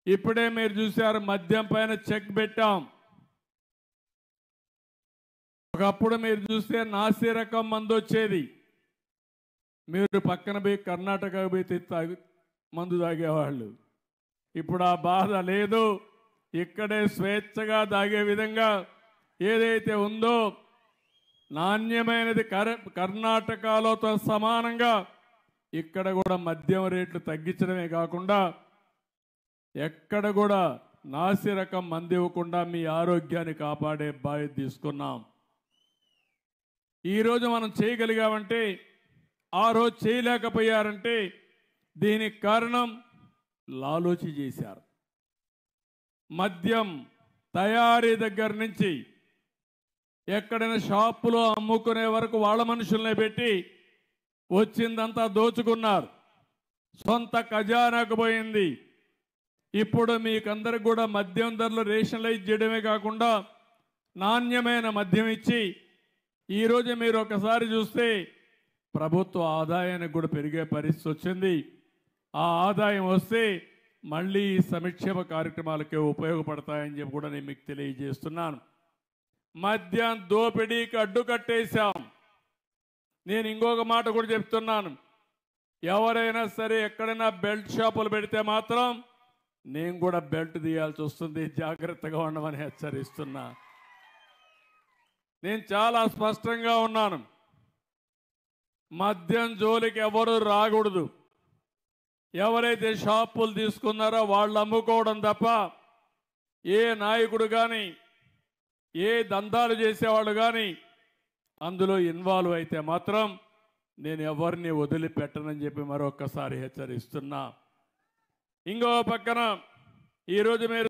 ఇప్పుడే మీరు చూశారు మద్యం పైన చెక్ పెట్టాం. ఒకప్పుడు మీరు చూస్తే నాసి రకం మందు వచ్చేది. మీరు పక్కన పోయి కర్ణాటక పోయి మందు తాగేవాళ్ళు. ఇప్పుడు ఆ బాధ లేదు. ఇక్కడే స్వేచ్ఛగా తాగే విధంగా ఏదైతే ఉందో నాణ్యమైనది కర్ణాటకలోతో సమానంగా ఇక్కడ కూడా మద్యం రేట్లు తగ్గించడమే కాకుండా ఎక్కడ కూడా నాసి రకం మందు ఇవ్వకుండా మీ ఆరోగ్యాన్ని కాపాడే బాధ్యత తీసుకున్నాం. ఈరోజు మనం చేయగలిగామంటే ఆ రోజు చేయలేకపోయారంటే దీనికి కారణం లాలూచి చేశారు. మద్యం తయారీ దగ్గర నుంచి ఎక్కడైనా షాపులో అమ్ముకునే వరకు వాళ్ళ మనుషుల్ని పెట్టి వచ్చిందంతా దోచుకున్నారు. సొంత ఖజానాకు పోయింది. ఇప్పుడు మీకందరికి కూడా మద్యం ధరలు రేషనలైజ్ చేయడమే కాకుండా నాణ్యమైన మద్యం ఇచ్చి ఈరోజు మీరు ఒకసారి చూస్తే ప్రభుత్వ ఆదాయానికి కూడా పెరిగే పరిస్థితి వచ్చింది. ఆ ఆదాయం వస్తే మళ్ళీ ఈ సంక్షేమ కార్యక్రమాలకే ఉపయోగపడతాయని చెప్పి కూడా నేను మీకు తెలియజేస్తున్నాను. మద్యం దోపిడీకి అడ్డుకట్టేశాం. నేను ఇంకొక మాట కూడా చెప్తున్నాను. ఎవరైనా సరే ఎక్కడైనా బెల్ట్ షాపులు పెడితే మాత్రం నేను కూడా బెల్ట్ తీయాల్సి వస్తుంది. జాగ్రత్తగా ఉండమని హెచ్చరిస్తున్నా. నేను చాలా స్పష్టంగా ఉన్నాను. మద్యం జోలికి ఎవరు రాకూడదు. ఎవరైతే షాపులు తీసుకున్నారో వాళ్ళు అమ్ముకోవడం తప్ప ఏ నాయకుడు కానీ ఏ దందాలు చేసేవాళ్ళు కానీ అందులో ఇన్వాల్వ్ అయితే మాత్రం నేను ఎవరిని వదిలిపెట్టనని చెప్పి మరొక్కసారి హెచ్చరిస్తున్నా. ఇంకో పక్కన ఈరోజు మీరు